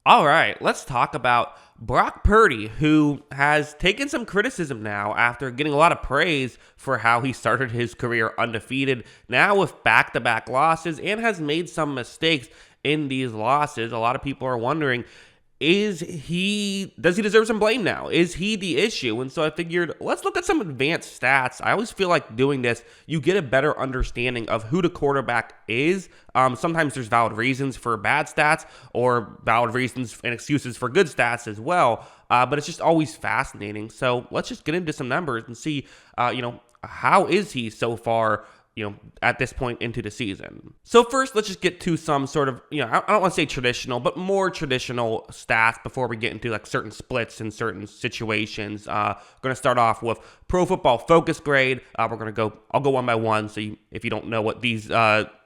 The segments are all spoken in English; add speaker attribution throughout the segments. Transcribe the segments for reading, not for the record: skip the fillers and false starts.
Speaker 1: All right, let's talk about Brock Purdy, who has taken some criticism now after getting a lot of praise for how he started his career undefeated, now with back-to-back losses, and has made some mistakes in these losses. A lot of people are wondering, does he deserve some blame now? Is he the issue? And so I figured, let's look at some advanced stats. I always feel like doing this, you get a better understanding of who the quarterback is. Sometimes there's valid reasons for bad stats or valid reasons and excuses for good stats as well. But it's just always fascinating. So let's just get into some numbers and see, how is he so far, at this point into the season. So first, let's just get to some sort of, I don't want to say traditional, but more traditional stats before we get into like certain splits in certain situations. We're going to start off with Pro Football Focus grade. I'll go one by one. So if you don't know what these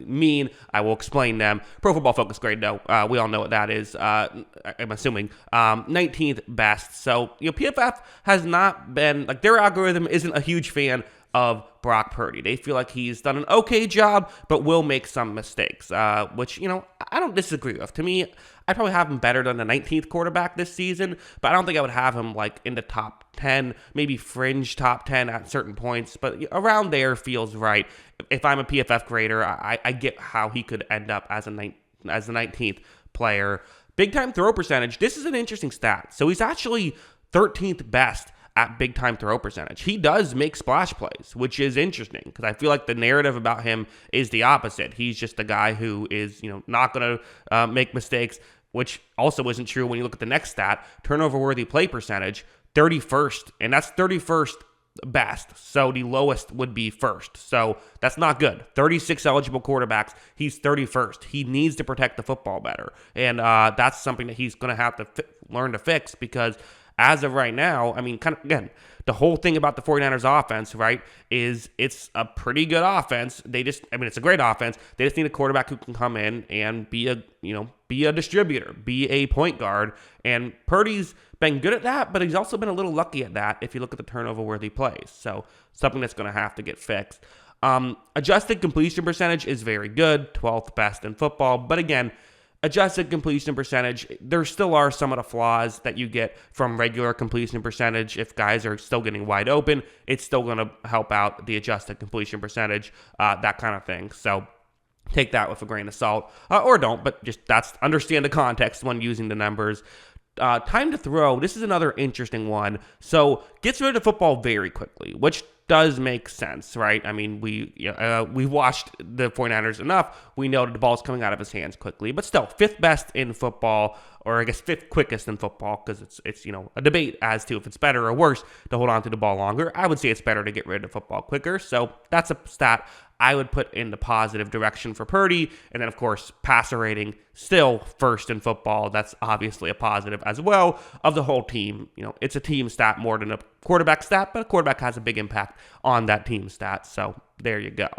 Speaker 1: mean, I will explain them. Pro Football Focus grade, though, we all know what that is. I'm assuming 19th best. So, PFF has not been, like, their algorithm isn't a huge fan of Brock Purdy. They feel like he's done an okay job, but will make some mistakes, which, I don't disagree with. To me, I'd probably have him better than the 19th quarterback this season, but I don't think I would have him like in the top 10, maybe fringe top 10 at certain points, but around there feels right. If I'm a PFF grader, I get how he could end up as the 19th player. Big time throw percentage. This is an interesting stat. So he's actually 13th best at big time throw percentage. He does make splash plays, which is interesting because I feel like the narrative about him is the opposite. He's just a guy who is, not going to make mistakes, which also isn't true when you look at the next stat, turnover worthy play percentage, 31st, and that's 31st best. So the lowest would be first. So that's not good. 36 eligible quarterbacks. He's 31st. He needs to protect the football better. And that's something that he's going to have to learn to fix because as of right now, the whole thing about the 49ers offense, right, is it's a pretty good offense. It's a great offense. They just need a quarterback who can come in and be a distributor, be a point guard. And Purdy's been good at that, but he's also been a little lucky at that if you look at the turnover-worthy plays. So something that's going to have to get fixed. Adjusted completion percentage is very good, 12th best in football. But again, adjusted completion percentage, there still are some of the flaws that you get from regular completion percentage. If guys are still getting wide open, it's still going to help out the adjusted completion percentage, that kind of thing. So take that with a grain of salt, or don't, but just understand the context when using the numbers. Time to throw, this is another interesting one. So gets rid of football very quickly, which does make sense, right? We watched the 49ers enough. We know that the ball's coming out of his hands quickly, but still, 5th best in football, or I guess 5th quickest in football, because it's a debate as to if it's better or worse to hold on to the ball longer. I would say it's better to get rid of football quicker, so that's a stat I would put in the positive direction for Purdy. And then, of course, passer rating, still first in football. That's obviously a positive as well of the whole team. It's a team stat more than a quarterback stat, but a quarterback has a big impact on that team stat. So there you go.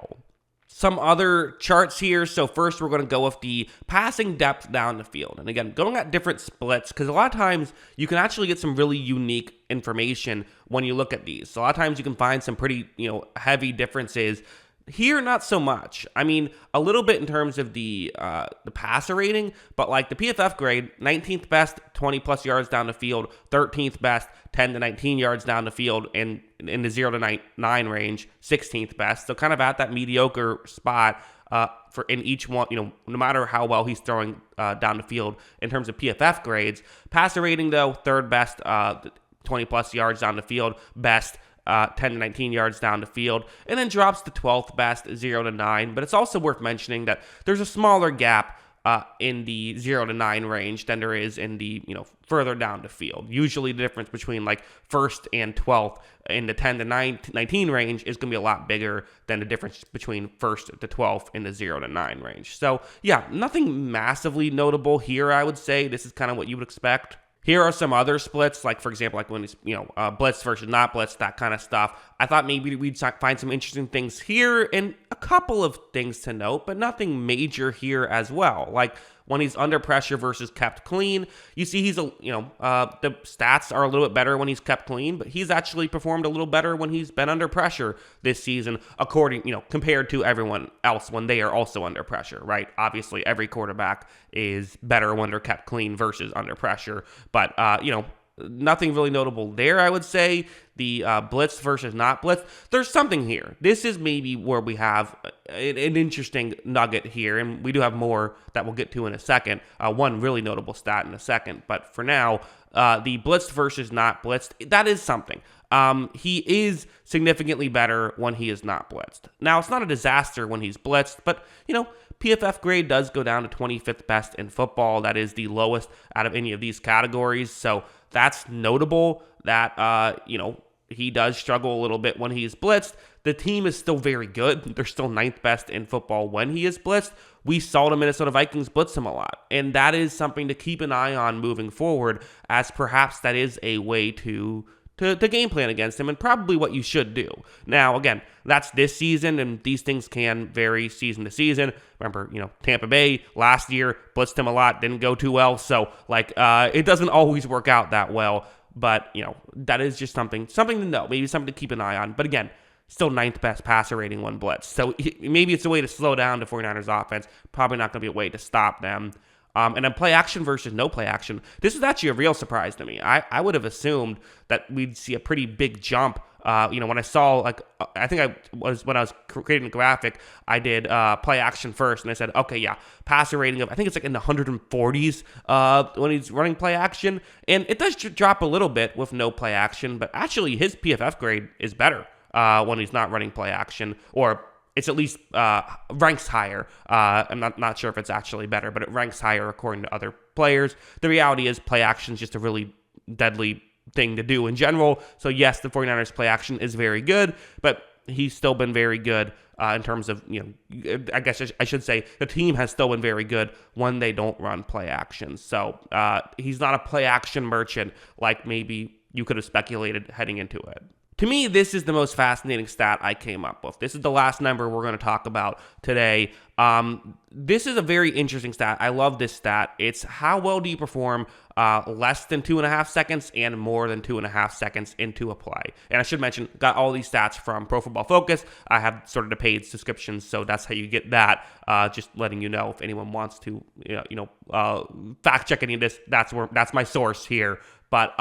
Speaker 1: Some other charts here. So first, we're going to go with the passing depth down the field. And again, going at different splits, because a lot of times you can actually get some really unique information when you look at these. So a lot of times you can find some pretty, heavy differences. Here, not so much. A little bit in terms of the passer rating, but like the PFF grade, 19th best, 20-plus yards down the field, 13th best, 10 to 19 yards down the field, and in the 0 to 9 range, 16th best. So kind of at that mediocre spot for in each one, no matter how well he's throwing down the field in terms of PFF grades. Passer rating, though, 3rd best, 20-plus yards down the field, best, 10 to 19 yards down the field, and then drops to 12th best, 0 to 9. But it's also worth mentioning that there's a smaller gap in the 0 to 9 range than there is in the, further down the field. Usually the difference between like 1st and 12th in the 10 to 19 range is going to be a lot bigger than the difference between 1st to 12th in the 0 to 9 range. So yeah, nothing massively notable here, I would say. This is kind of what you would expect. Here are some other splits, like, for example, like when it's, blitz versus not blitz, that kind of stuff. I thought maybe we'd find some interesting things here and a couple of things to note, but nothing major here as well. Like, when he's under pressure versus kept clean. You see the stats are a little bit better when he's kept clean, but he's actually performed a little better when he's been under pressure this season, compared to everyone else when they are also under pressure, right? Obviously, every quarterback is better when they're kept clean versus under pressure, but, nothing really notable there, I would say. The blitz versus not blitz, there's something here. This is maybe where we have an interesting nugget here, and we do have more that we'll get to in a second. One really notable stat in a second, but for now, the blitz versus not blitzed, that is something. He is significantly better when he is not blitzed. Now, it's not a disaster when he's blitzed, but, PFF grade does go down to 25th best in football. That is the lowest out of any of these categories. So that's notable that, he does struggle a little bit when he's blitzed. The team is still very good. They're still 9th best in football when he is blitzed. We saw the Minnesota Vikings blitz him a lot. And that is something to keep an eye on moving forward, as perhaps that is a way to game plan against him, and probably what you should do. Now, again, that's this season, and these things can vary season to season. Remember, Tampa Bay last year blitzed him a lot, didn't go too well, so it doesn't always work out that well. But that is just something to know, maybe something to keep an eye on. But again, still 9th best passer rating when blitz. So maybe it's a way to slow down the 49ers offense. Probably not going to be a way to stop them. And then play action versus no play action. This is actually a real surprise to me. I would have assumed that we'd see a pretty big jump. When I saw, when I was creating the graphic, I did play action first, and I said, okay, yeah, passer rating of, I think it's in the 140s when he's running play action. And it does drop a little bit with no play action, but actually his PFF grade is better when he's not running play action, or it's at least ranks higher. I'm not sure if it's actually better, but it ranks higher according to other players. The reality is play action is just a really deadly thing to do in general. So yes, the 49ers play action is very good, but he's still been very good in terms of, I guess I should say the team has still been very good when they don't run play action. So he's not a play action merchant like maybe you could have speculated heading into it. To me, this is the most fascinating stat I came up with. This is the last number we're going to talk about today. This is a very interesting stat. I love this stat. It's how well do you perform less than 2.5 seconds and more than 2.5 seconds into a play. And I should mention, got all these stats from Pro Football Focus. I have sort of the paid subscriptions, so that's how you get that. Just letting you know if anyone wants to, fact check any of this. That's my source here. But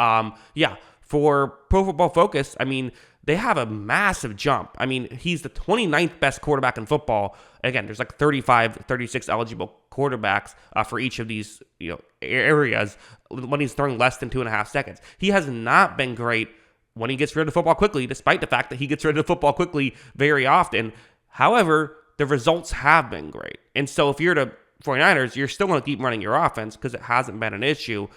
Speaker 1: for Pro Football Focus, they have a massive jump. He's the 29th best quarterback in football. Again, there's 35, 36 eligible quarterbacks for each of these areas when he's throwing less than 2.5 seconds. He has not been great when he gets rid of the football quickly, despite the fact that he gets rid of the football quickly very often. However, the results have been great. And so if you're the 49ers, you're still going to keep running your offense because it hasn't been an issue.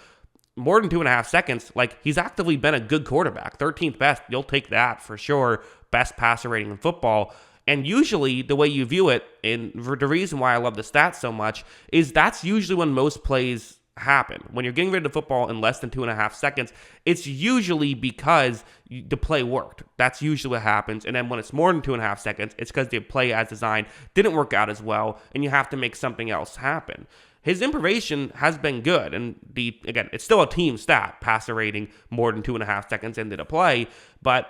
Speaker 1: More than 2.5 seconds, he's actively been a good quarterback. 13th best, you'll take that for sure. Best passer rating in football. And usually the way you view it, and the reason why I love the stats so much, is that's usually when most plays happen. When you're getting rid of the football in less than 2.5 seconds, it's usually because the play worked. That's usually what happens. And then when it's more than 2.5 seconds, it's because the play as designed didn't work out as well, and you have to make something else happen. His improvisation has been good, and again, it's still a team stat, passer rating more than 2.5 seconds into the play, but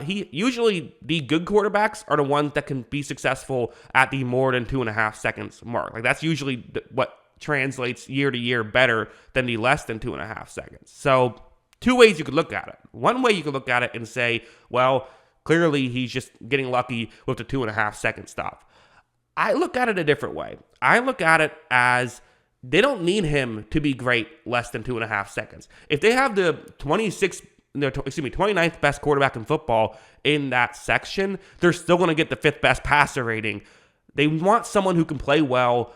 Speaker 1: usually the good quarterbacks are the ones that can be successful at the more than 2.5 seconds mark. That's usually what translates year to year better than the less than 2.5 seconds. So 2 ways you could look at it. One way you could look at it and say, well, clearly he's just getting lucky with the 2.5 second stuff. I look at it a different way. I look at it as they don't need him to be great less than 2.5 seconds. If they have the 29th best quarterback in football in that section, they're still going to get the 5th best passer rating. They want someone who can play well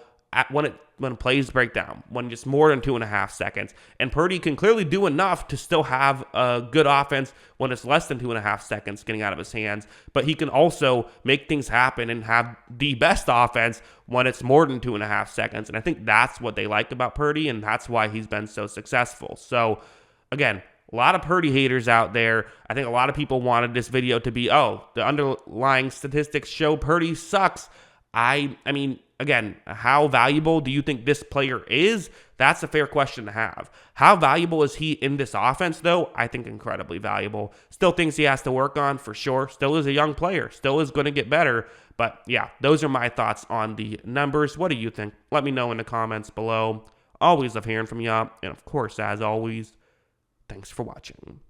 Speaker 1: when plays break down, when just more than 2.5 seconds. And Purdy can clearly do enough to still have a good offense when it's less than 2.5 seconds getting out of his hands. But he can also make things happen and have the best offense when it's more than 2.5 seconds. And I think that's what they like about Purdy, and that's why he's been so successful. So, again, a lot of Purdy haters out there. I think a lot of people wanted this video to be, the underlying statistics show Purdy sucks. I mean, again, how valuable do you think this player is? That's a fair question to have. How valuable is he in this offense, though? I think incredibly valuable. Still thinks he has to work on for sure. Still is a young player. Still is going to get better. But yeah, those are my thoughts on the numbers. What do you think? Let me know in the comments below. Always love hearing from you. And of course, as always, thanks for watching.